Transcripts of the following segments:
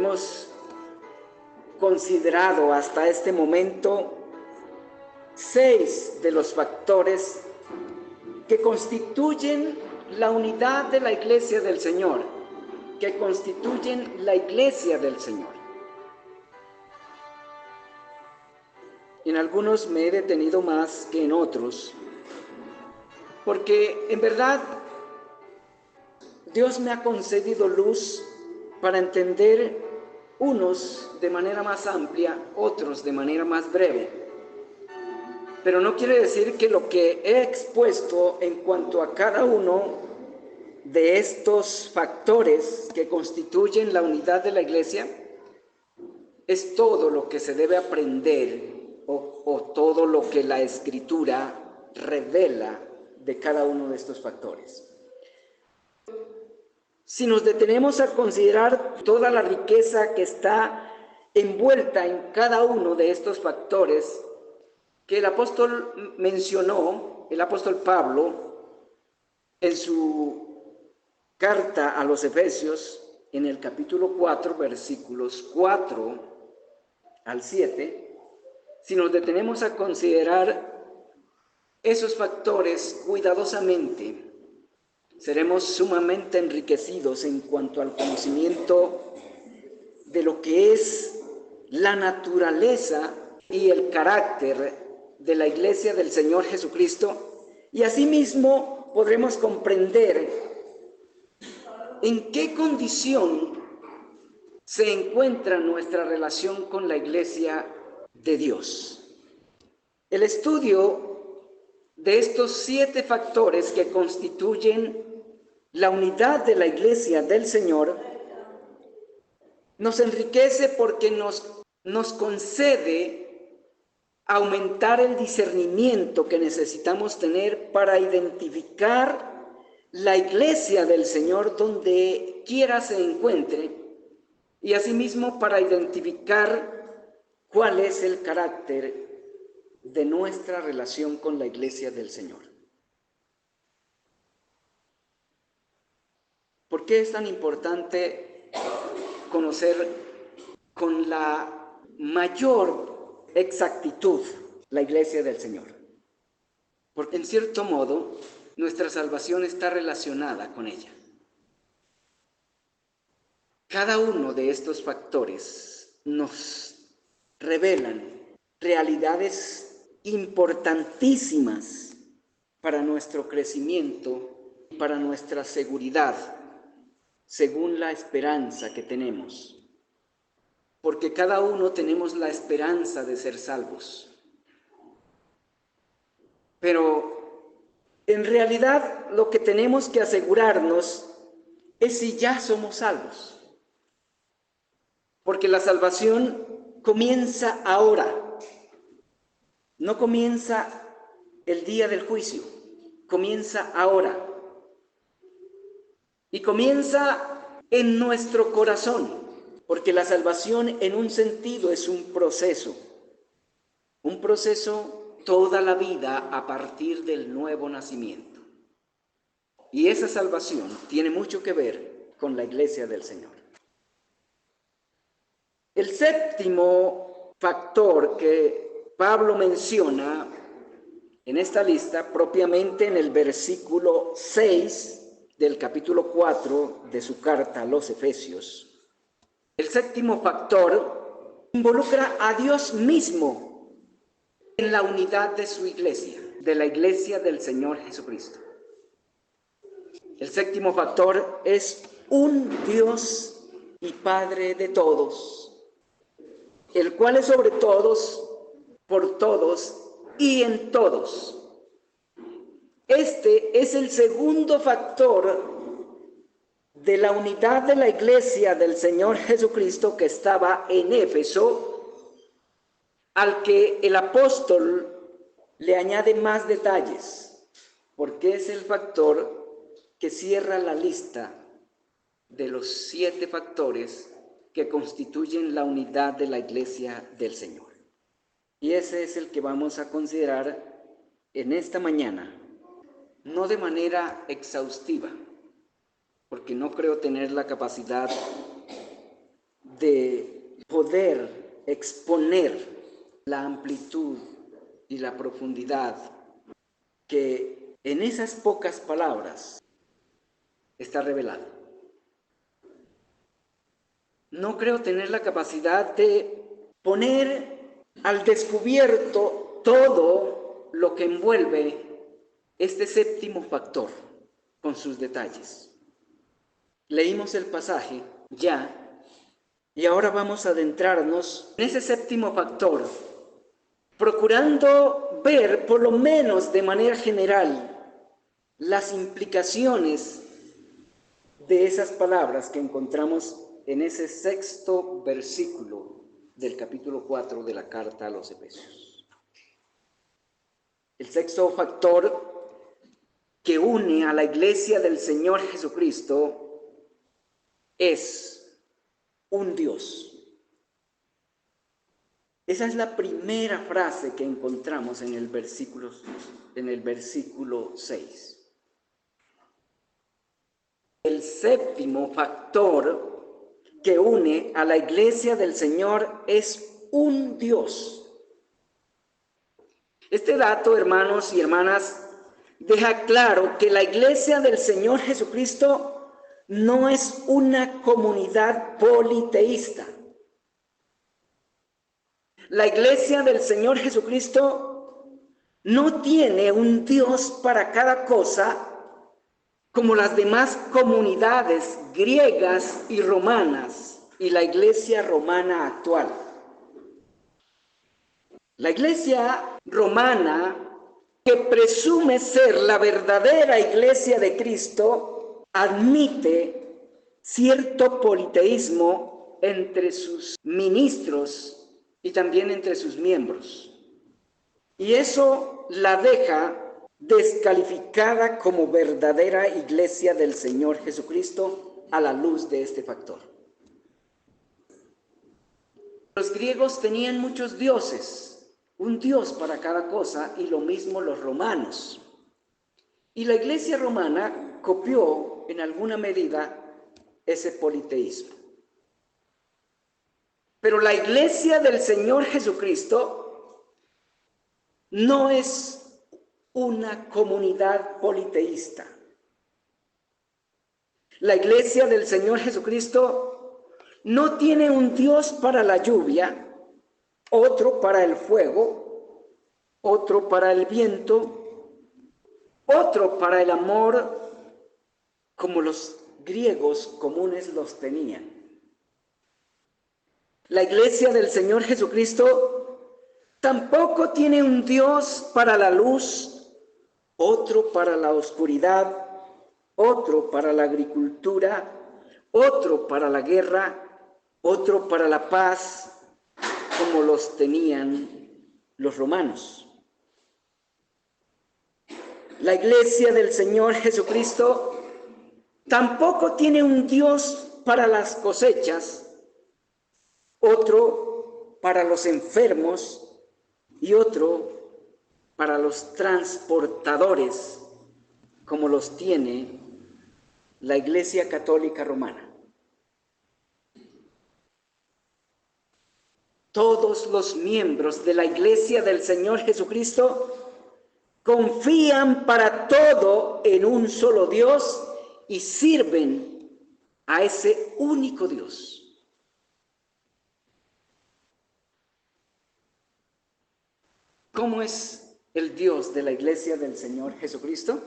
hemos considerado hasta este momento 6 de los factores que constituyen la unidad de la Iglesia del Señor, que constituyen la Iglesia del Señor. En algunos me he detenido más que en otros, porque en verdad Dios me ha concedido luz para entender unos de manera más amplia, otros de manera más breve. Pero no quiere decir que lo que he expuesto en cuanto a cada uno de estos factores que constituyen la unidad de la Iglesia es todo lo que se debe aprender o todo lo que la Escritura revela de cada uno de estos factores. Si nos detenemos a considerar toda la riqueza que está envuelta en cada uno de estos factores que el apóstol mencionó, el apóstol Pablo, en su carta a los Efesios, en el capítulo 4, versículos 4 al 7, si nos detenemos a considerar esos factores cuidadosamente, seremos sumamente enriquecidos en cuanto al conocimiento de lo que es la naturaleza y el carácter de la Iglesia del Señor Jesucristo, y asimismo podremos comprender en qué condición se encuentra nuestra relación con la Iglesia de Dios. El estudio de estos 7 factores que constituyen la unidad de la Iglesia del Señor nos enriquece porque nos concede aumentar el discernimiento que necesitamos tener para identificar la Iglesia del Señor donde quiera se encuentre, y asimismo para identificar cuál es el carácter de nuestra relación con la Iglesia del Señor. ¿Por qué es tan importante conocer con la mayor exactitud la Iglesia del Señor? Porque en cierto modo nuestra salvación está relacionada con ella. Cada uno de estos factores nos revelan realidades importantísimas para nuestro crecimiento y para nuestra seguridad, según la esperanza que tenemos. Porque cada uno tenemos la esperanza de ser salvos. Pero en realidad lo que tenemos que asegurarnos es si ya somos salvos. Porque la salvación comienza ahora, no comienza el día del juicio, comienza ahora. Y comienza en nuestro corazón, porque la salvación en un sentido es un proceso toda la vida a partir del nuevo nacimiento. Y esa salvación tiene mucho que ver con la Iglesia del Señor. El séptimo factor que Pablo menciona en esta lista, propiamente en el versículo 6 del capítulo 4 de su carta a los Efesios, el séptimo factor involucra a Dios mismo en la unidad de su Iglesia, de la Iglesia del Señor Jesucristo. El séptimo factor es un Dios y Padre de todos, el cual es sobre todos, por todos y en todos. Este es el segundo factor de la unidad de la Iglesia del Señor Jesucristo que estaba en Éfeso, al que el apóstol le añade más detalles, porque es el factor que cierra la lista de los 7 factores que constituyen la unidad de la Iglesia del Señor. Y ese es el que vamos a considerar en esta mañana, no de manera exhaustiva, porque no creo tener la capacidad de poder exponer la amplitud y la profundidad que en esas pocas palabras está revelado. No creo tener la capacidad de poner al descubierto todo lo que envuelve este séptimo factor con sus detalles. Leímos el pasaje ya y ahora vamos a adentrarnos en ese séptimo factor, procurando ver por lo menos de manera general las implicaciones de esas palabras que encontramos en ese sexto versículo del capítulo 4 de la carta a los Efesios. El sexto factor que une a la iglesia del Señor Jesucristo es un Dios. Esa es la primera frase que encontramos en el versículo 6. El séptimo factor que une a la iglesia del Señor es un Dios. Este dato, hermanos y hermanas, deja claro que la iglesia del Señor Jesucristo no es una comunidad politeísta. La iglesia del Señor Jesucristo no tiene un Dios para cada cosa como las demás comunidades griegas y romanas y la iglesia romana actual. La iglesia romana, que presume ser la verdadera iglesia de Cristo, admite cierto politeísmo entre sus ministros y también entre sus miembros. Y eso la deja descalificada como verdadera iglesia del Señor Jesucristo a la luz de este factor. Los griegos tenían muchos dioses, un dios para cada cosa, y lo mismo los romanos. Y la iglesia romana copió en alguna medida ese politeísmo. Pero la iglesia del Señor Jesucristo no es una comunidad politeísta. La iglesia del Señor Jesucristo no tiene un Dios para la lluvia, otro para el fuego, otro para el viento, otro para el amor, como los griegos comunes los tenían. La iglesia del Señor Jesucristo tampoco tiene un Dios para la luz, otro para la oscuridad, otro para la agricultura, otro para la guerra, otro para la paz, como los tenían los romanos. La iglesia del Señor Jesucristo tampoco tiene un Dios para las cosechas, otro para los enfermos y otro para los transportadores, como los tiene la Iglesia Católica Romana. Todos los miembros de la Iglesia del Señor Jesucristo confían para todo en un solo Dios y sirven a ese único Dios. ¿Cómo es el Dios de la Iglesia del Señor Jesucristo?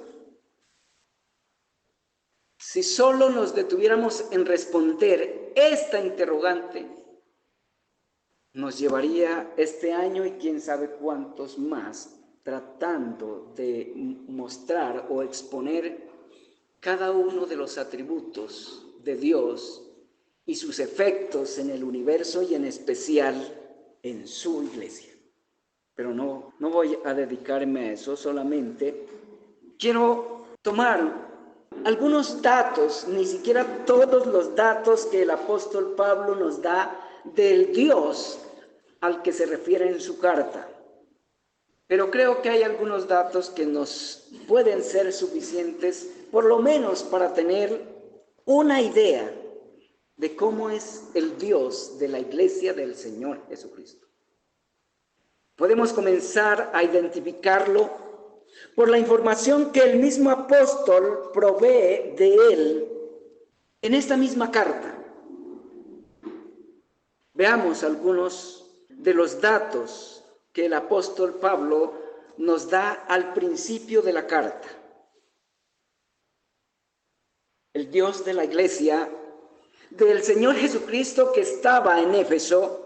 Si solo nos detuviéramos en responder esta interrogante, nos llevaría este año y quién sabe cuántos más tratando de mostrar o exponer cada uno de los atributos de Dios y sus efectos en el universo y en especial en su iglesia. Pero no voy a dedicarme a eso, solamente quiero tomar algunos datos, ni siquiera todos los datos que el apóstol Pablo nos da del Dios al que se refiere en su carta. Pero creo que hay algunos datos que nos pueden ser suficientes, por lo menos para tener una idea de cómo es el Dios de la iglesia del Señor Jesucristo. Podemos comenzar a identificarlo por la información que el mismo apóstol provee de él en esta misma carta. Veamos algunos de los datos que el apóstol Pablo nos da al principio de la carta. El Dios de la iglesia del Señor Jesucristo que estaba en Éfeso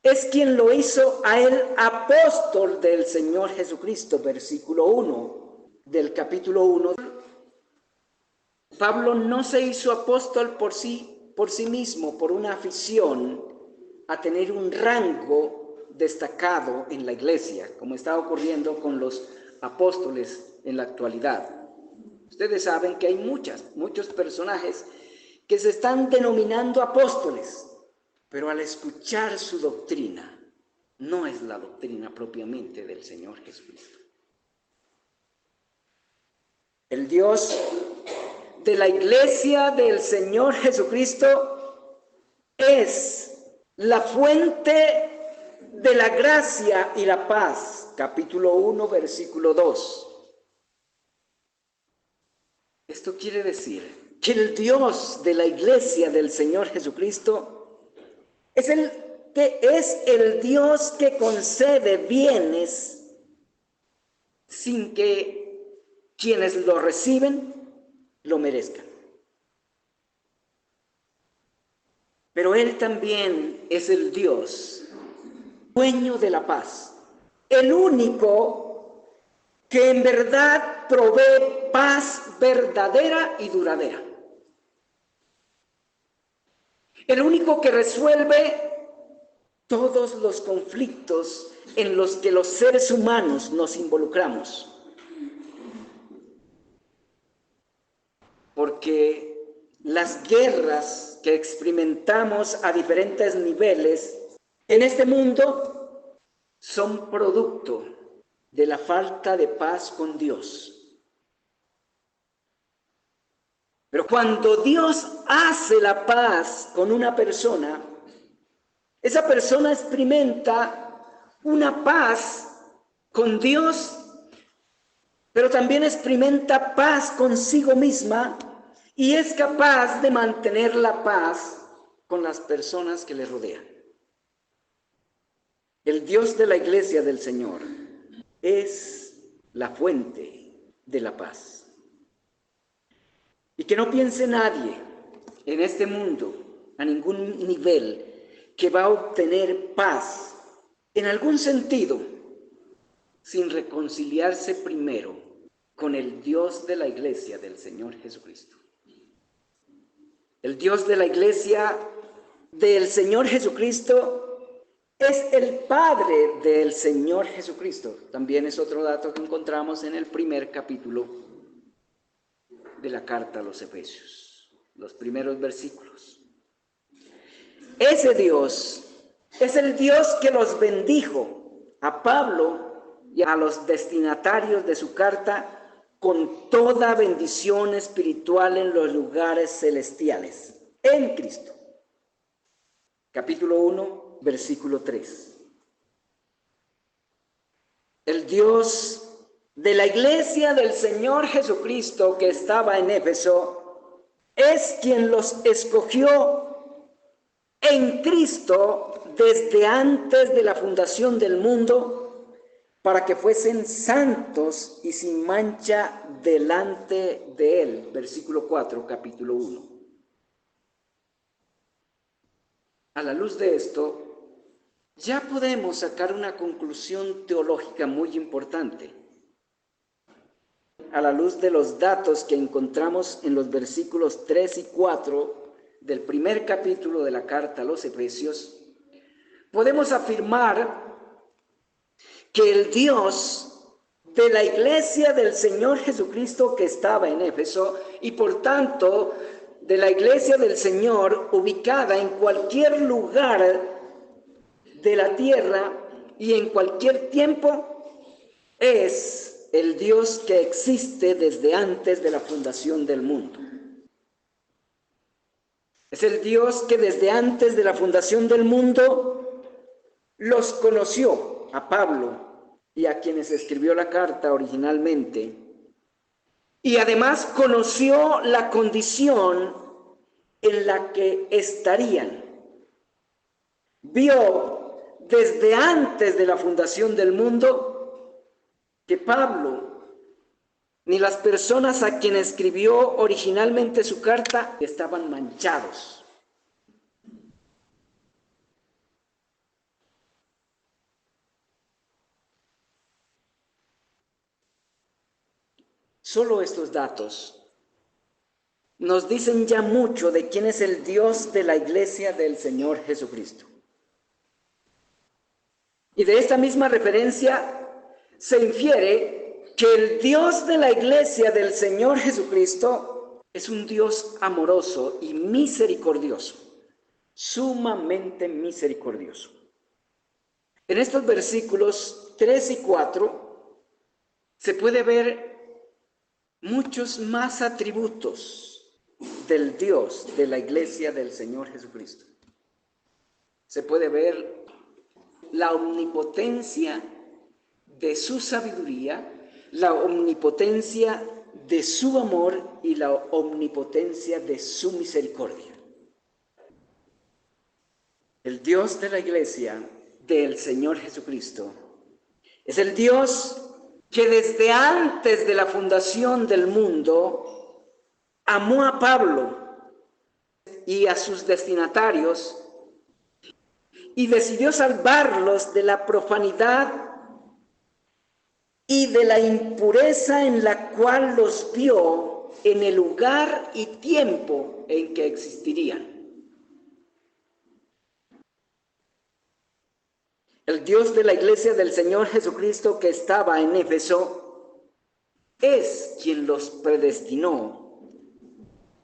es quien lo hizo a él apóstol del Señor Jesucristo, versículo 1 del capítulo 1. Pablo no se hizo apóstol por sí mismo, por una afición a tener un rango destacado en la iglesia, como está ocurriendo con los apóstoles en la actualidad. Ustedes saben que hay muchos personajes que se están denominando apóstoles, pero al escuchar su doctrina, no es la doctrina propiamente del Señor Jesucristo. El Dios de la iglesia del Señor Jesucristo es la fuente de la gracia y la paz. Capítulo 1, versículo 2. Esto quiere decir que el Dios de la iglesia del Señor Jesucristo es el Dios que concede bienes sin que quienes lo reciben lo merezcan. Pero Él también es el Dios, dueño de la paz, el único que en verdad provee paz verdadera y duradera. El único que resuelve todos los conflictos en los que los seres humanos nos involucramos. Porque las guerras que experimentamos a diferentes niveles en este mundo son producto de la falta de paz con Dios. Pero cuando Dios hace la paz con una persona, esa persona experimenta una paz con Dios, pero también experimenta paz consigo misma y es capaz de mantener la paz con las personas que le rodean. El Dios de la iglesia del Señor es la fuente de la paz. Y que no piense nadie en este mundo, a ningún nivel, que va a obtener paz en algún sentido sin reconciliarse primero con el Dios de la iglesia del Señor Jesucristo. El Dios de la iglesia del Señor Jesucristo es el Padre del Señor Jesucristo. También es otro dato que encontramos en el primer capítulo de la carta a los Efesios, los primeros versículos. Ese Dios es el Dios que los bendijo a Pablo y a los destinatarios de su carta con toda bendición espiritual en los lugares celestiales, en Cristo. Capítulo 1, versículo 3. El Dios de la iglesia del Señor Jesucristo que estaba en Éfeso es quien los escogió en Cristo desde antes de la fundación del mundo para que fuesen santos y sin mancha delante de Él. Versículo 4, capítulo 1. A la luz de esto, ya podemos sacar una conclusión teológica muy importante. A la luz de los datos que encontramos en los versículos 3 y 4 del primer capítulo de la carta a los Efesios, podemos afirmar que el Dios de la iglesia del Señor Jesucristo que estaba en Éfeso y por tanto de la iglesia del Señor ubicada en cualquier lugar de la tierra y en cualquier tiempo es el Dios que existe desde antes de la fundación del mundo. Es el Dios que desde antes de la fundación del mundo los conoció a Pablo y a quienes escribió la carta originalmente. Y además conoció la condición en la que estarían. Vio desde antes de la fundación del mundo que Pablo ni las personas a quienes escribió originalmente su carta estaban manchados. Solo estos datos nos dicen ya mucho de quién es el Dios de la Iglesia del Señor Jesucristo. Y de esta misma referencia se infiere que el Dios de la Iglesia del Señor Jesucristo es un Dios amoroso y misericordioso, sumamente misericordioso. En estos versículos 3 y 4 se puede ver muchos más atributos del Dios de la Iglesia del Señor Jesucristo. Se puede ver la omnipotencia de su sabiduría, la omnipotencia de su amor y la omnipotencia de su misericordia. El Dios de la Iglesia del Señor Jesucristo es el Dios que desde antes de la fundación del mundo amó a Pablo y a sus destinatarios y decidió salvarlos de la profanidad y de la impureza en la cual los vio en el lugar y tiempo en que existirían. El Dios de la Iglesia del Señor Jesucristo que estaba en Éfeso es quien los predestinó,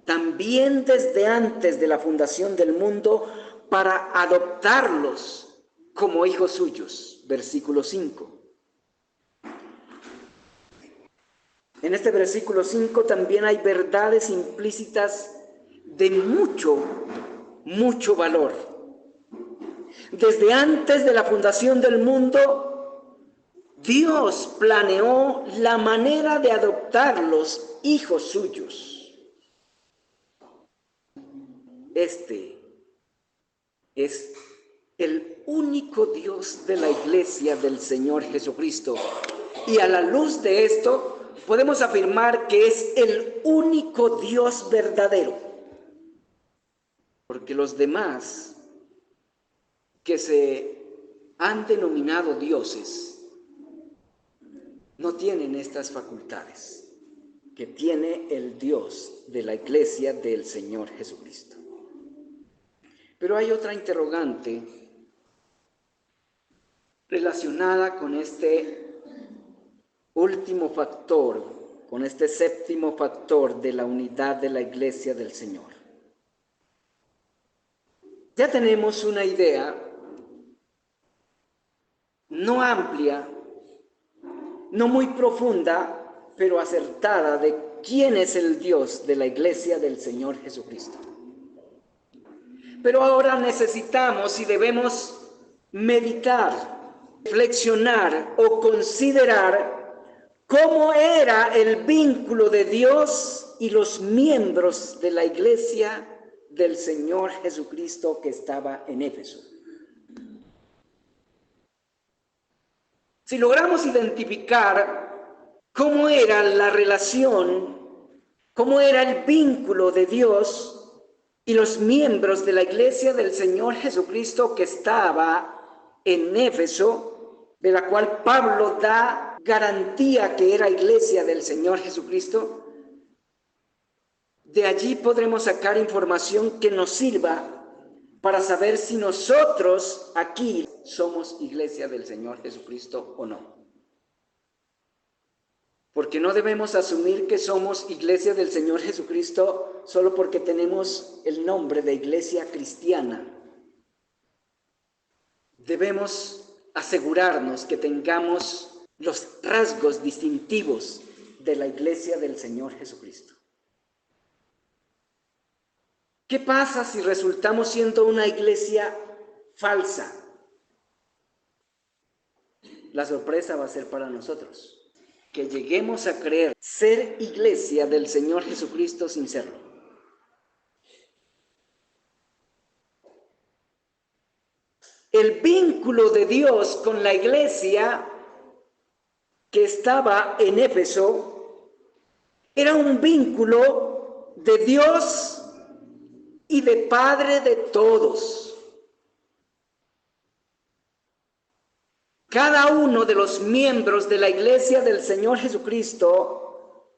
también desde antes de la fundación del mundo, para adoptarlos como hijos suyos. Versículo 5. En este versículo 5 también hay verdades implícitas de mucho valor. Desde antes de la fundación del mundo, Dios planeó la manera de adoptarlos hijos suyos. Este es el único Dios de la Iglesia del Señor Jesucristo. Y a la luz de esto, podemos afirmar que es el único Dios verdadero. Porque los demás que se han denominado dioses no tienen estas facultades que tiene el Dios de la Iglesia del Señor Jesucristo. Pero hay otra interrogante relacionada con este último factor, con este séptimo factor de la unidad de la Iglesia del Señor. Ya tenemos una idea no amplia, no muy profunda, pero acertada de quién es el Dios de la Iglesia del Señor Jesucristo. Pero ahora necesitamos y debemos meditar, reflexionar o considerar cómo era el vínculo de Dios y los miembros de la Iglesia del Señor Jesucristo que estaba en Éfeso. Si logramos identificar cómo era la relación, cómo era el vínculo de Dios y los miembros de la Iglesia del Señor Jesucristo que estaba en Éfeso, de la cual Pablo da garantía que era Iglesia del Señor Jesucristo, de allí podremos sacar información que nos sirva para saber si nosotros aquí somos Iglesia del Señor Jesucristo o no. Porque no debemos asumir que somos Iglesia del Señor Jesucristo solo porque tenemos el nombre de Iglesia cristiana. Debemos asegurarnos que tengamos los rasgos distintivos de la Iglesia del Señor Jesucristo. ¿Qué pasa si resultamos siendo una iglesia falsa? La sorpresa va a ser para nosotros, que lleguemos a creer ser iglesia del Señor Jesucristo sin serlo. El vínculo de Dios con la iglesia que estaba en Éfeso era un vínculo de Dios y de Padre de todos. Cada uno de los miembros de la iglesia del Señor Jesucristo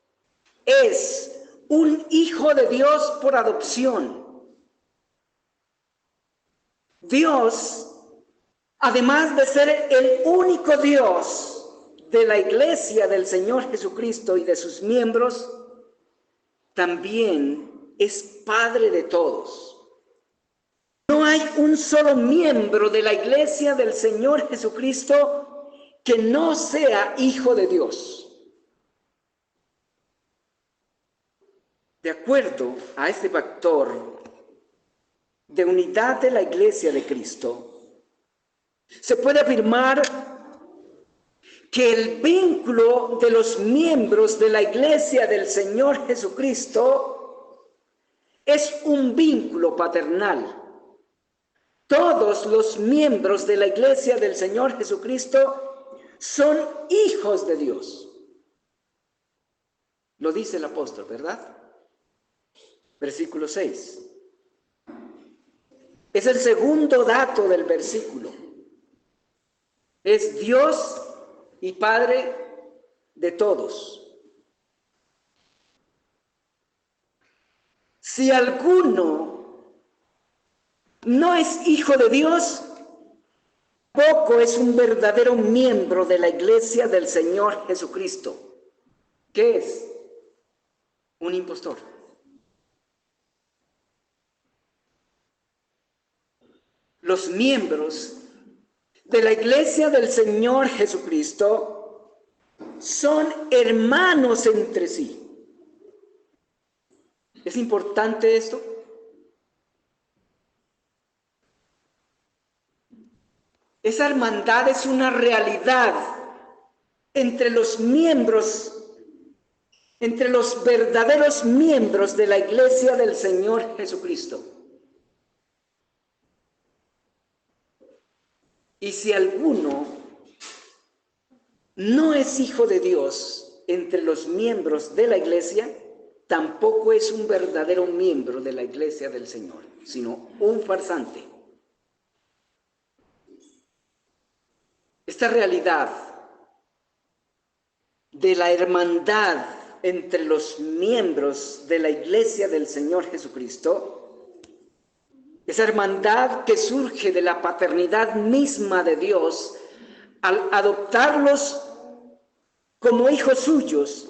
es un hijo de Dios por adopción. Dios, además de ser el único Dios de la iglesia del Señor Jesucristo y de sus miembros, también es Padre de todos. No hay un solo miembro de la iglesia del Señor Jesucristo que no sea hijo de Dios. De acuerdo a este factor de unidad de la iglesia de Cristo, se puede afirmar que el vínculo de los miembros de la iglesia del Señor Jesucristo es un vínculo paternal. Todos los miembros de la iglesia del Señor Jesucristo son hijos de Dios. Lo dice el apóstol, ¿verdad? Versículo 6. Es el segundo dato del versículo. Es Dios y Padre de todos. Si alguno no es hijo de Dios, tampoco es un verdadero miembro de la iglesia del Señor Jesucristo. ¿Qué es? Un impostor. Los miembros de la iglesia del Señor Jesucristo son hermanos entre sí. ¿Es importante esto? Esa hermandad es una realidad entre los miembros, entre los verdaderos miembros de la iglesia del Señor Jesucristo. Y si alguno no es hijo de Dios entre los miembros de la iglesia, tampoco es un verdadero miembro de la iglesia del Señor, sino un farsante. Esta realidad de la hermandad entre los miembros de la iglesia del Señor Jesucristo, esa hermandad que surge de la paternidad misma de Dios al adoptarlos como hijos suyos,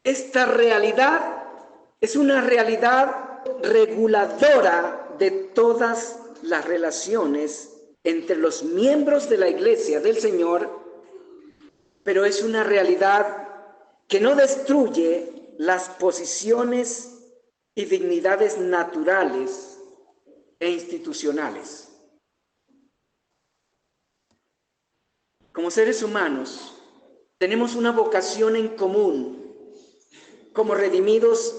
esta realidad es una realidad reguladora de todas las relaciones entre los miembros de la iglesia del Señor, pero es una realidad que no destruye las posiciones y dignidades naturales e institucionales. Como seres humanos, tenemos una vocación en común. Como redimidos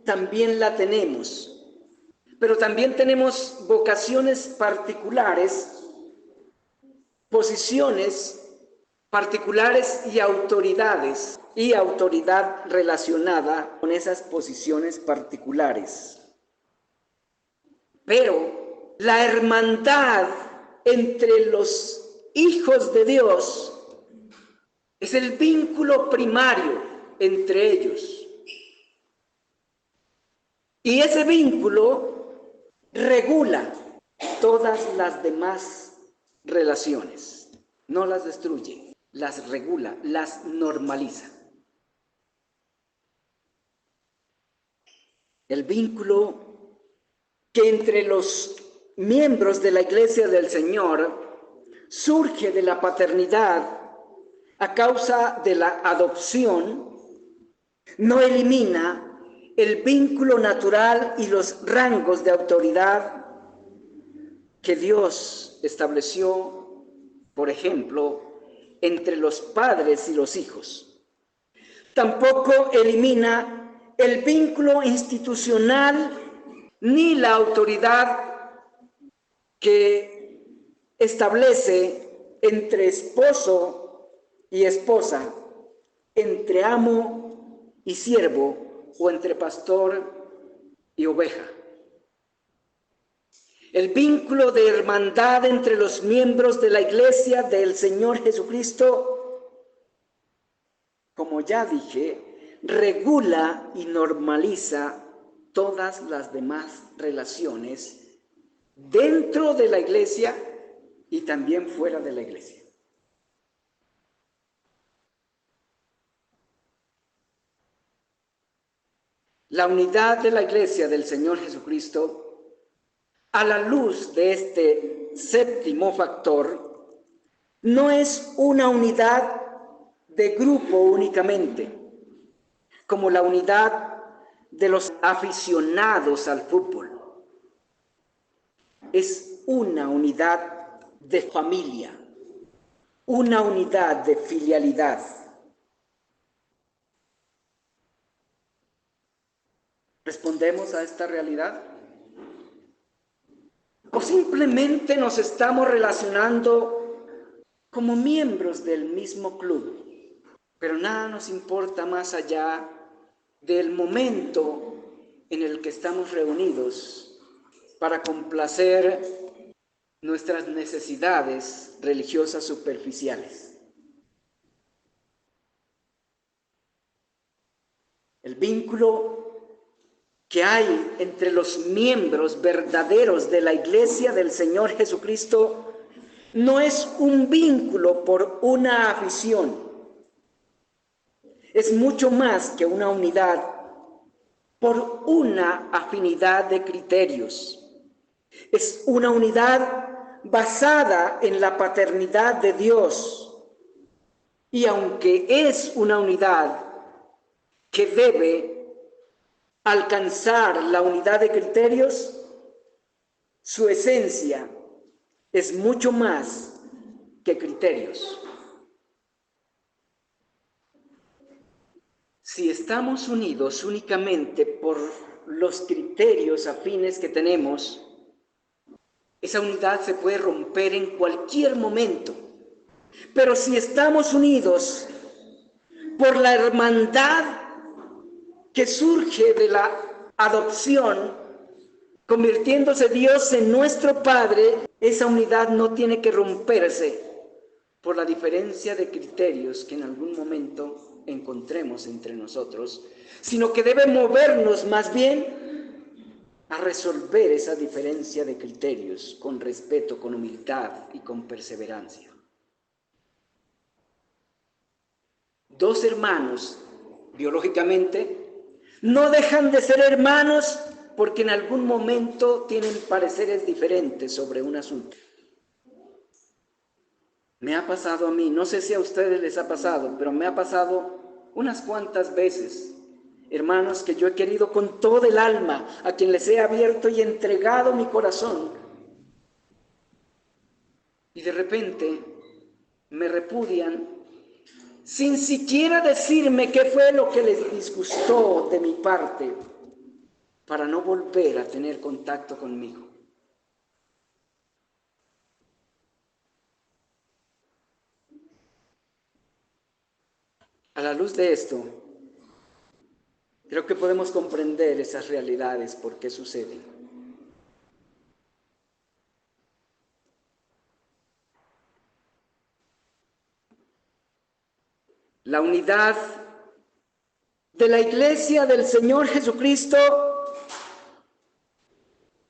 también la tenemos, pero también tenemos vocaciones particulares, posiciones particulares y autoridad relacionada con esas posiciones particulares. Pero la hermandad entre los hijos de Dios es el vínculo primario entre ellos. Y ese vínculo regula todas las demás relaciones. No las destruye, las regula, las normaliza. El vínculo que entre los miembros de la iglesia del Señor surge de la paternidad a causa de la adopción, no elimina el vínculo natural y los rangos de autoridad que Dios estableció, por ejemplo, entre los padres y los hijos. Tampoco elimina el vínculo institucional ni la autoridad que establece entre esposo y esposa, entre amo y siervo o entre pastor y oveja. El vínculo de hermandad entre los miembros de la Iglesia del Señor Jesucristo, como ya dije, regula y normaliza todas las demás relaciones dentro de la Iglesia y también fuera de la Iglesia. La unidad de la Iglesia del Señor Jesucristo, a la luz de este séptimo factor, no es una unidad de grupo únicamente, como la unidad de los aficionados al fútbol. Es una unidad de familia, una unidad de filialidad. ¿Respondemos a esta realidad? ¿O simplemente nos estamos relacionando como miembros del mismo club? Pero nada nos importa más allá del momento en el que estamos reunidos para complacer nuestras necesidades religiosas superficiales. El vínculo que hay entre los miembros verdaderos de la Iglesia del Señor Jesucristo no es un vínculo por una afición, es mucho más que una unidad por una afinidad de criterios. Es una unidad basada en la paternidad de Dios, y aunque es una unidad que debe alcanzar la unidad de criterios, su esencia es mucho más que criterios. Si estamos unidos únicamente por los criterios afines que tenemos, esa unidad se puede romper en cualquier momento. Pero si estamos unidos por la hermandad que surge de la adopción, convirtiéndose Dios en nuestro Padre, esa unidad no tiene que romperse por la diferencia de criterios que en algún momento encontremos entre nosotros, sino que debe movernos más bien a resolver esa diferencia de criterios con respeto, con humildad y con perseverancia. Dos hermanos, biológicamente, no dejan de ser hermanos porque en algún momento tienen pareceres diferentes sobre un asunto. Me ha pasado a mí, no sé si a ustedes les ha pasado, pero me ha pasado unas cuantas veces. Hermanos que yo he querido con todo el alma, a quien les he abierto y entregado mi corazón. Y de repente me repudian sin siquiera decirme qué fue lo que les disgustó de mi parte, para no volver a tener contacto conmigo. A la luz de esto, creo que podemos comprender esas realidades, por qué suceden. La unidad de la Iglesia del Señor Jesucristo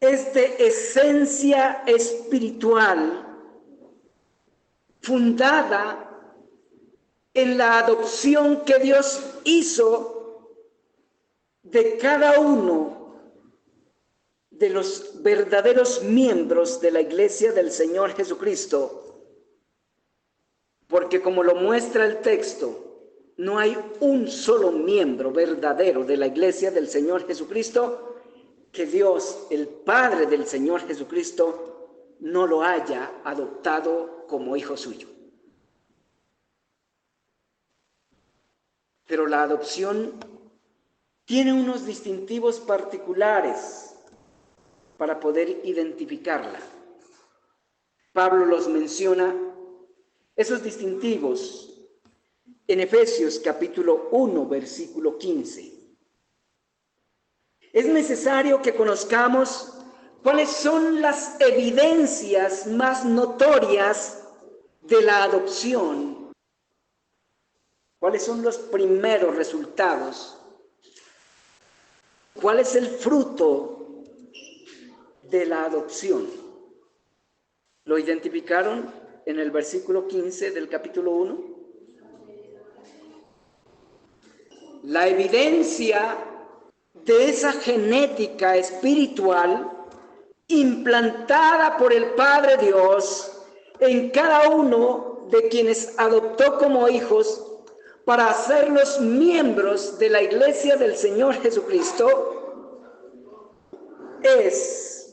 es de esencia espiritual, fundada en la adopción que Dios hizo de cada uno de los verdaderos miembros de la Iglesia del Señor Jesucristo. Porque como lo muestra el texto, no hay un solo miembro verdadero de la iglesia del Señor Jesucristo que Dios, el Padre del Señor Jesucristo, no lo haya adoptado como hijo suyo. Pero la adopción tiene unos distintivos particulares para poder identificarla. Pablo los menciona, esos distintivos, en Efesios capítulo 1, versículo 15. Es necesario que conozcamos cuáles son las evidencias más notorias de la adopción. ¿Cuáles son los primeros resultados? ¿Cuál es el fruto de la adopción? ¿Lo identificaron en el versículo 15 del capítulo 1? La evidencia de esa genética espiritual implantada por el Padre Dios en cada uno de quienes adoptó como hijos para hacerlos miembros de la iglesia del Señor Jesucristo, es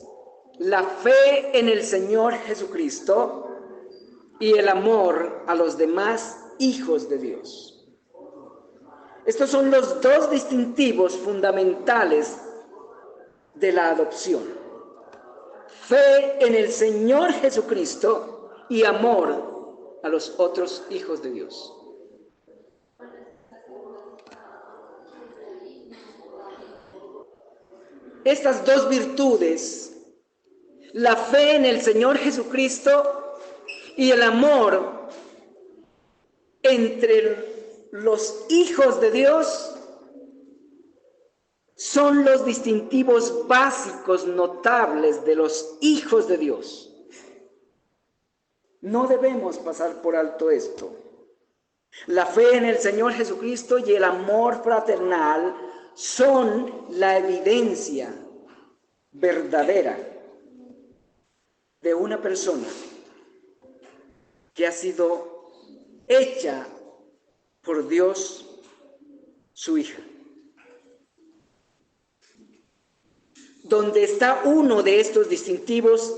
la fe en el Señor Jesucristo y el amor a los demás hijos de Dios. Estos son los dos distintivos fundamentales de la adopción: fe en el Señor Jesucristo y amor a los otros hijos de Dios. Estas dos virtudes, la fe en el Señor Jesucristo y el amor entre los hijos de Dios, son los distintivos básicos notables de los hijos de Dios. No debemos pasar por alto esto. La fe en el Señor Jesucristo y el amor fraternal son la evidencia verdadera de una persona que ha sido hecha por Dios su hija. Donde está uno de estos distintivos,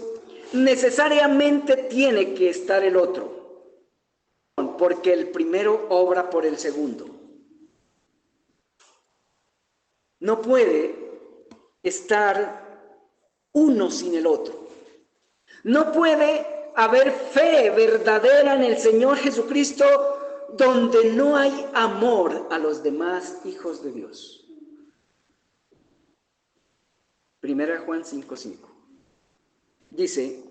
necesariamente tiene que estar el otro, porque el primero obra por el segundo. No puede estar uno sin el otro. No puede haber fe verdadera en el Señor Jesucristo donde no hay amor a los demás hijos de Dios. Primera Juan 5:5. Dice: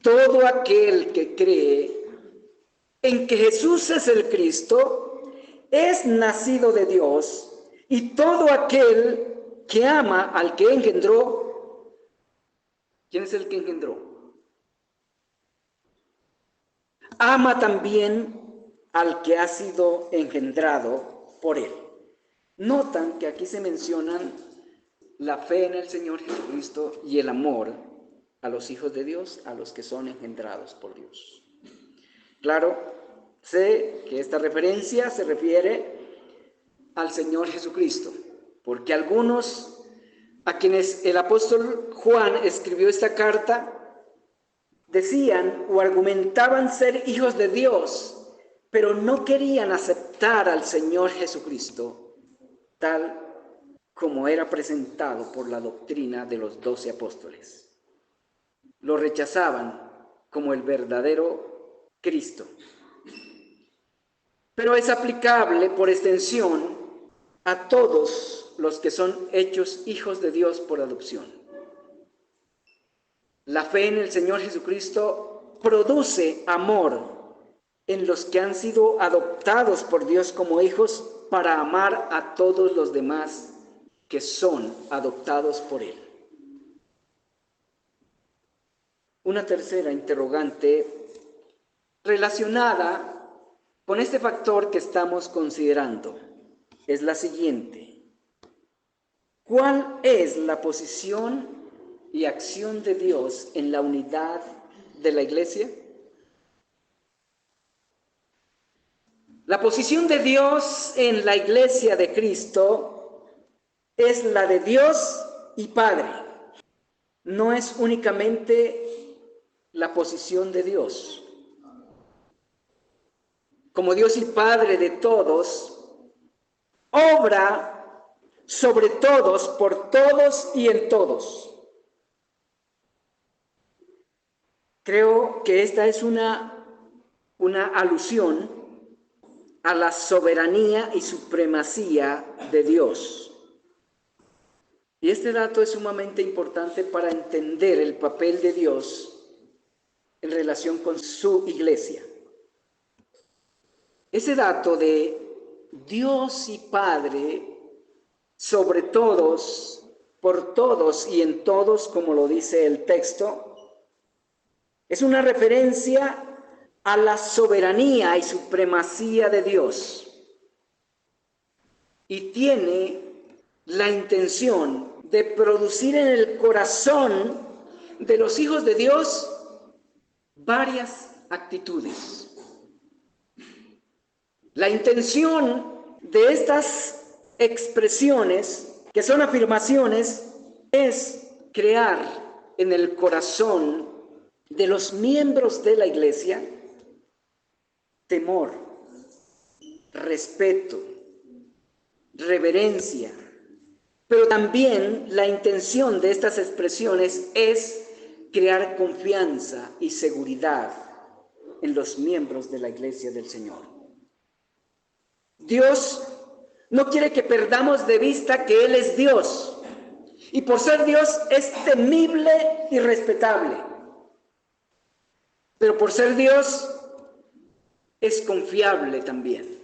todo aquel que cree en que Jesús es el Cristo es nacido de Dios, y todo aquel que ama al que engendró. ¿Quién es el que engendró? Ama también al que ha sido engendrado por él. Notan que aquí se mencionan la fe en el Señor Jesucristo y el amor a los hijos de Dios, a los que son engendrados por Dios. Claro, sé que esta referencia se refiere al Señor Jesucristo, porque algunos a quienes el apóstol Juan escribió esta carta decían o argumentaban ser hijos de Dios, pero no querían aceptar al Señor Jesucristo tal como era presentado por la doctrina de los 12 apóstoles. Lo rechazaban como el verdadero Cristo. Pero es aplicable por extensión a todos los que son hechos hijos de Dios por adopción. La fe en el Señor Jesucristo produce amor en los que han sido adoptados por Dios como hijos para amar a todos los demás que son adoptados por Él. Una tercera interrogante relacionada con este factor que estamos considerando es la siguiente: ¿cuál es la posición y acción de Dios en la unidad de la iglesia? La posición de Dios en la iglesia de Cristo es la de Dios y Padre. No es únicamente la posición de Dios. Como Dios y Padre de todos, obra sobre todos, por todos y en todos. Creo que esta es una alusión a la soberanía y supremacía de Dios. Y este dato es sumamente importante para entender el papel de Dios en relación con su iglesia. Ese dato de Dios y Padre sobre todos, por todos y en todos, como lo dice el texto, es una referencia a la soberanía y supremacía de Dios. Y tiene la intención de producir en el corazón de los hijos de Dios varias actitudes. La intención de estas expresiones, que son afirmaciones, es crear en el corazón de los miembros de la iglesia temor, respeto, reverencia, pero también la intención de estas expresiones es crear confianza y seguridad en los miembros de la iglesia del Señor. Dios no quiere que perdamos de vista que Él es Dios, y por ser Dios es temible y respetable, pero por ser Dios es confiable también.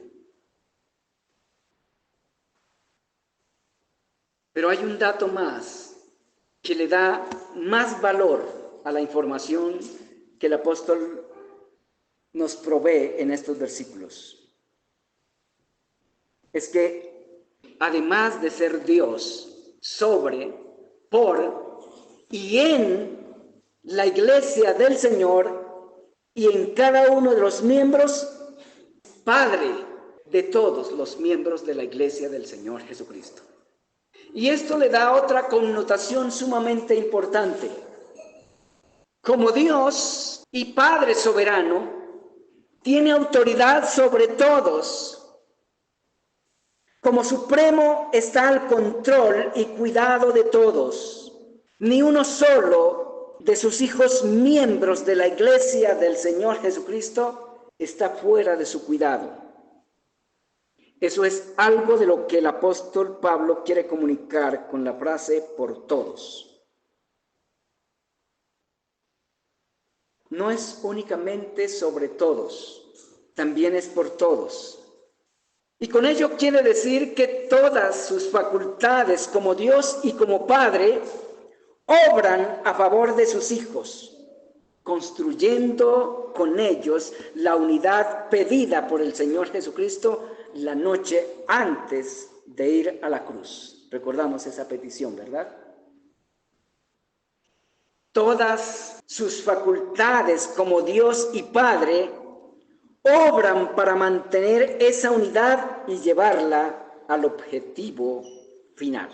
Pero hay un dato más que le da más valor a la información que el apóstol nos provee en estos versículos. Es que además de ser Dios sobre, por y en la iglesia del Señor y en cada uno de los miembros, Padre de todos los miembros de la iglesia del Señor Jesucristo. Y esto le da otra connotación sumamente importante. Como Dios y Padre soberano, tiene autoridad sobre todos. Como supremo está al control y cuidado de todos. Ni uno solo de sus hijos miembros de la iglesia del Señor Jesucristo está fuera de su cuidado. Eso es algo de lo que el apóstol Pablo quiere comunicar con la frase por todos. No es únicamente sobre todos, también es por todos. Y con ello quiere decir que todas sus facultades como Dios y como Padre obran a favor de sus hijos, construyendo con ellos la unidad pedida por el Señor Jesucristo la noche antes de ir a la cruz. Recordamos esa petición, ¿verdad? Todas sus facultades como Dios y Padre obran para mantener esa unidad y llevarla al objetivo final.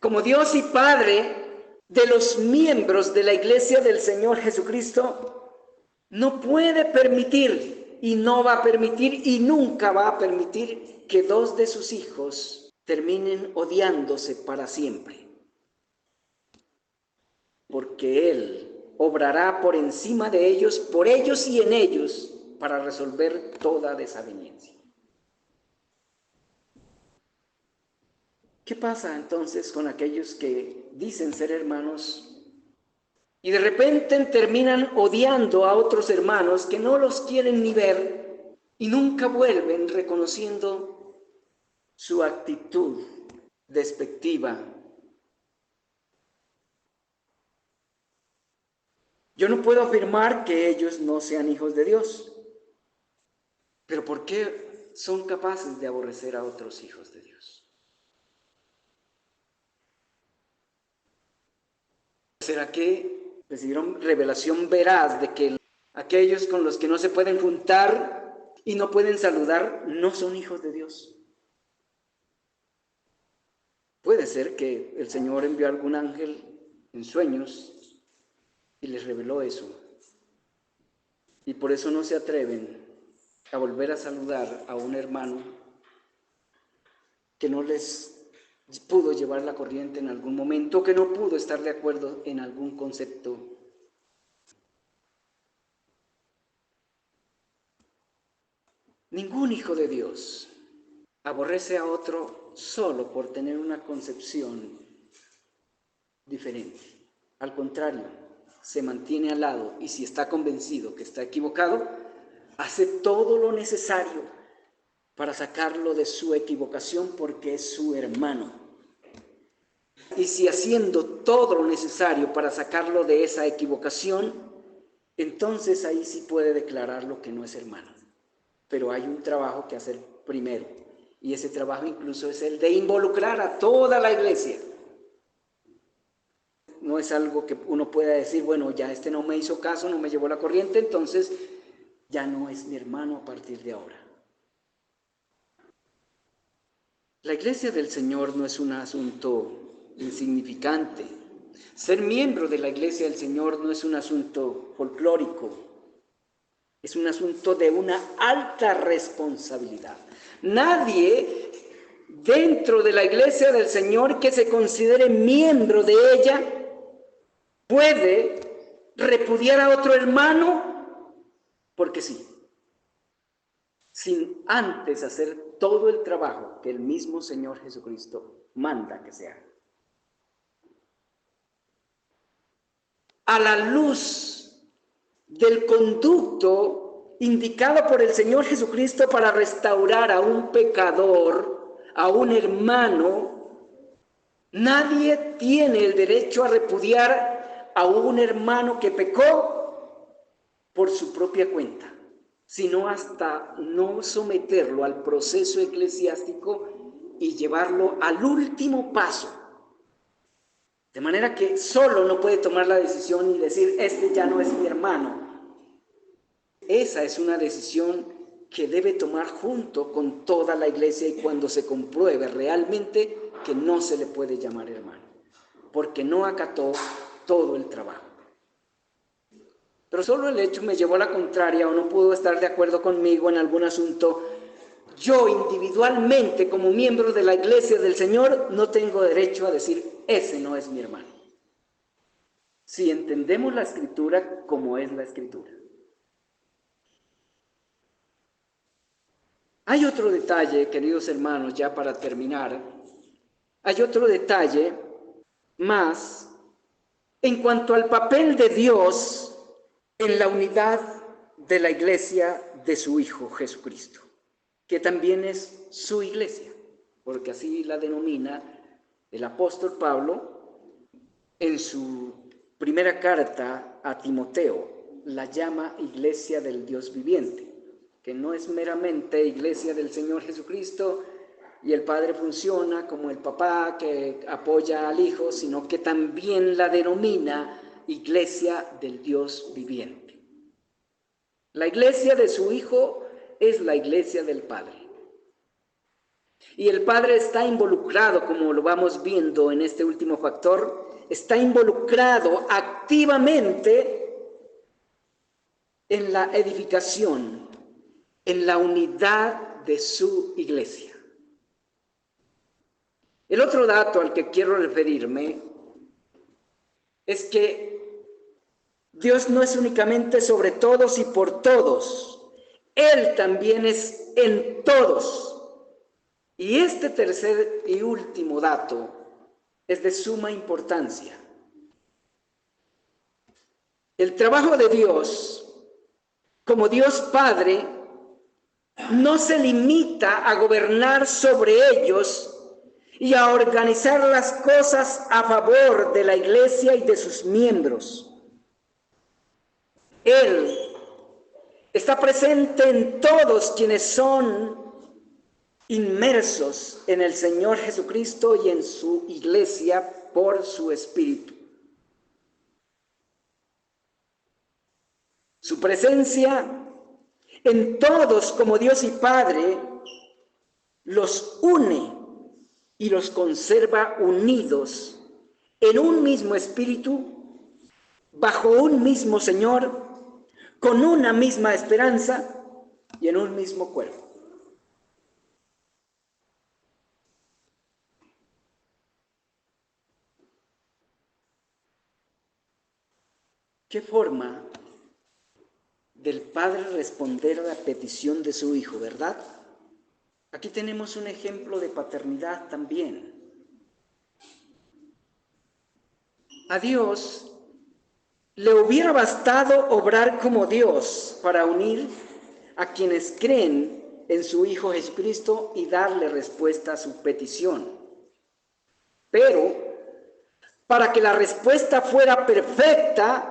Como Dios y Padre de los miembros de la iglesia del Señor Jesucristo, no puede permitir y no va a permitir y nunca va a permitir que dos de sus hijos terminen odiándose para siempre. Porque Él obrará por encima de ellos, por ellos y en ellos, para resolver toda desaveniencia. ¿Qué pasa entonces con aquellos que dicen ser hermanos y de repente terminan odiando a otros hermanos que no los quieren ni ver y nunca vuelven reconociendo su actitud despectiva? Yo no puedo afirmar que ellos no sean hijos de Dios, pero ¿por qué son capaces de aborrecer a otros hijos de Dios? ¿Será que recibieron revelación veraz de que Aquellos con los que no se pueden juntar y no pueden saludar no son hijos de Dios. Puede ser que el Señor envió algún ángel en sueños y les reveló eso. Y por eso no se atreven a volver a saludar a un hermano que no les pudo llevar la corriente en algún momento, que no pudo estar de acuerdo en algún concepto. Ningún hijo de Dios aborrece a otro solo por tener una concepción diferente. Al contrario, se mantiene al lado y si está convencido que está equivocado, hace todo lo necesario para sacarlo de su equivocación porque es su hermano. Y si haciendo todo lo necesario para sacarlo de esa equivocación, entonces ahí sí puede declarar lo que no es hermano. Pero hay un trabajo que hacer primero, y ese trabajo incluso es el de involucrar a toda la iglesia. No es algo que uno pueda decir, bueno, ya este no me hizo caso, no me llevó la corriente, entonces ya no es mi hermano a partir de ahora. La iglesia del Señor no es un asunto insignificante. Ser miembro de la iglesia del Señor no es un asunto folclórico. Es un asunto de una alta responsabilidad. Nadie dentro de la iglesia del Señor que se considere miembro de ella puede repudiar a otro hermano porque sí, sin antes hacer todo el trabajo que el mismo Señor Jesucristo manda que se haga. A la luz del conducto indicado por el Señor Jesucristo para restaurar a un pecador, a un hermano, nadie tiene el derecho a repudiar a un hermano que pecó por su propia cuenta, sino hasta no someterlo al proceso eclesiástico y llevarlo al último paso. De manera que solo no puede tomar la decisión y decir, este ya no es mi hermano. Esa es una decisión que debe tomar junto con toda la iglesia y cuando se compruebe realmente que no se le puede llamar hermano, porque no acató todo el trabajo. Pero solo el hecho me llevó a la contraria o no pudo estar de acuerdo conmigo en algún asunto. Yo individualmente, como miembro de la iglesia del Señor, no tengo derecho a decir, ese no es mi hermano. Si entendemos la Escritura como es la Escritura. Hay otro detalle, queridos hermanos, ya para terminar. Hay otro detalle más en cuanto al papel de Dios en la unidad de la iglesia de su Hijo Jesucristo, que también es su iglesia, porque así la denomina el apóstol Pablo en su primera carta a Timoteo, la llama iglesia del Dios viviente, que no es meramente iglesia del Señor Jesucristo y el Padre funciona como el papá que apoya al Hijo, sino que también la denomina iglesia del Dios viviente. La iglesia de su Hijo es la iglesia del Padre. Y el Padre está involucrado, como lo vamos viendo en este último factor, está involucrado activamente en la edificación, en la unidad de su iglesia. El otro dato al que quiero referirme es que Dios no es únicamente sobre todos y por todos, Él también es en todos. Y este tercer y último dato es de suma importancia. El trabajo de Dios, como Dios Padre, no se limita a gobernar sobre ellos y a organizar las cosas a favor de la iglesia y de sus miembros. Él está presente en todos quienes son inmersos en el Señor Jesucristo y en su iglesia por su Espíritu. Su presencia en todos como Dios y Padre los une y los conserva unidos en un mismo espíritu, bajo un mismo Señor, con una misma esperanza y en un mismo cuerpo. ¿Qué forma del Padre responder a la petición de su Hijo, verdad? Aquí tenemos un ejemplo de paternidad también. A Dios le hubiera bastado obrar como Dios para unir a quienes creen en su Hijo Jesucristo y darle respuesta a su petición. Pero para que la respuesta fuera perfecta,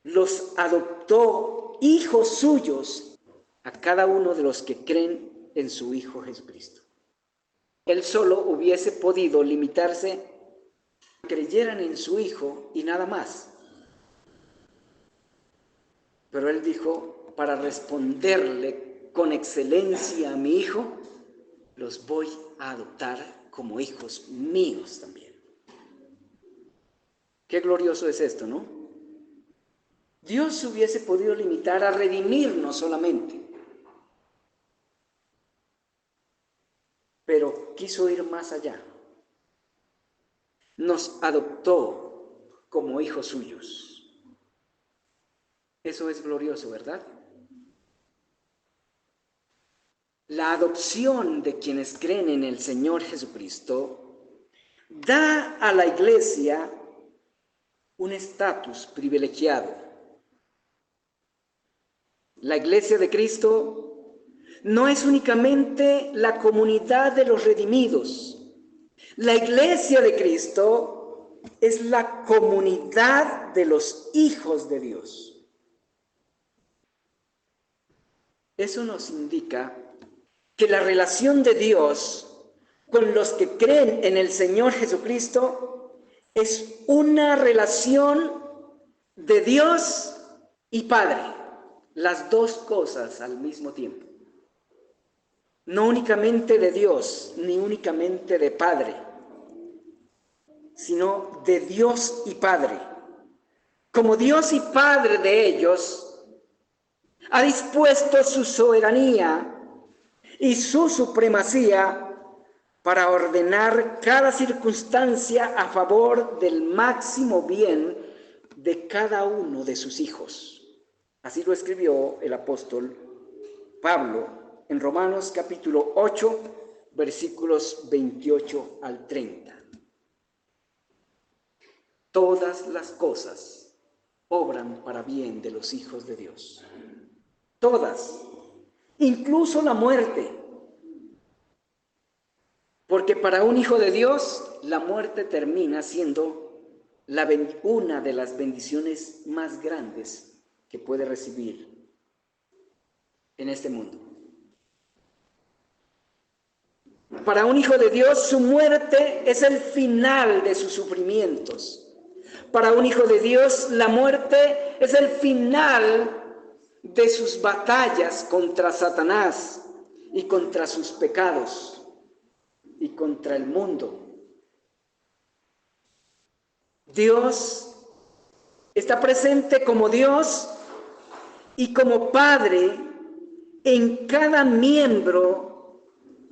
los adoptó hijos suyos a cada uno de los que creen en su Hijo Jesucristo. Él solo hubiese podido limitarse a que creyeran en su Hijo y nada más. Pero Él dijo, para responderle con excelencia a mi Hijo, los voy a adoptar como hijos míos también. Qué glorioso es esto, ¿no? Dios se hubiese podido limitar a redimirnos solamente, pero quiso ir más allá. Nos adoptó como hijos suyos. Eso es glorioso, ¿verdad? La adopción de quienes creen en el Señor Jesucristo da a la iglesia un estatus privilegiado. La iglesia de Cristo no es únicamente la comunidad de los redimidos. La iglesia de Cristo es la comunidad de los hijos de Dios. Eso nos indica que la relación de Dios con los que creen en el Señor Jesucristo es una relación de Dios y Padre. Las dos cosas al mismo tiempo. No únicamente de Dios, ni únicamente de Padre, sino de Dios y Padre. Como Dios y Padre de ellos, ha dispuesto su soberanía y su supremacía para ordenar cada circunstancia a favor del máximo bien de cada uno de sus hijos. Así lo escribió el apóstol Pablo en Romanos capítulo 8, versículos 28 al 30. Todas las cosas obran para bien de los hijos de Dios. Todas, incluso la muerte. Porque para un hijo de Dios, la muerte termina siendo una de las bendiciones más grandes que puede recibir en este mundo. Para un hijo de Dios, su muerte es el final de sus sufrimientos. Para un hijo de Dios, la muerte es el final de sus batallas contra Satanás y contra sus pecados y contra el mundo. Dios está presente como Dios y como Padre en cada miembro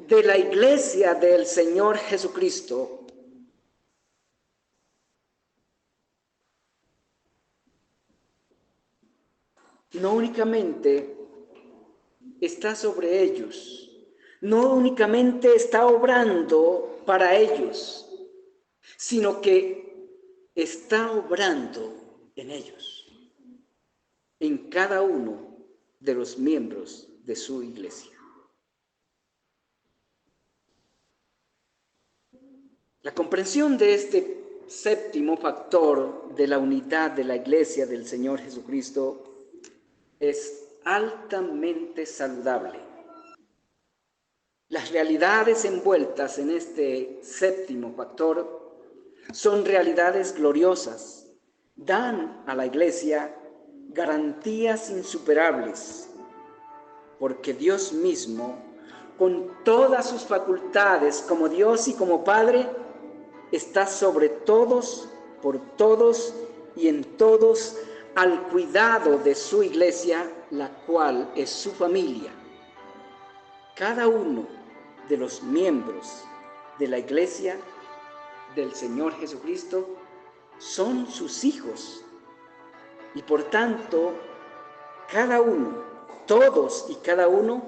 de la iglesia del Señor Jesucristo. No únicamente está sobre ellos, no únicamente está obrando para ellos, sino que está obrando en ellos, en cada uno de los miembros de su iglesia. La comprensión de este séptimo factor de la unidad de la iglesia del Señor Jesucristo es altamente saludable. Las realidades envueltas en este séptimo factor son realidades gloriosas. Dan a la iglesia garantías insuperables, porque Dios mismo, con todas sus facultades como Dios y como Padre, está sobre todos, por todos y en todos, al cuidado de su iglesia, la cual es su familia. Cada uno de los miembros de la iglesia del Señor Jesucristo son sus hijos y por tanto cada uno, todos y cada uno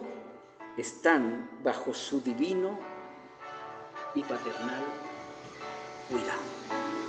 están bajo su divino y paternal cuidado.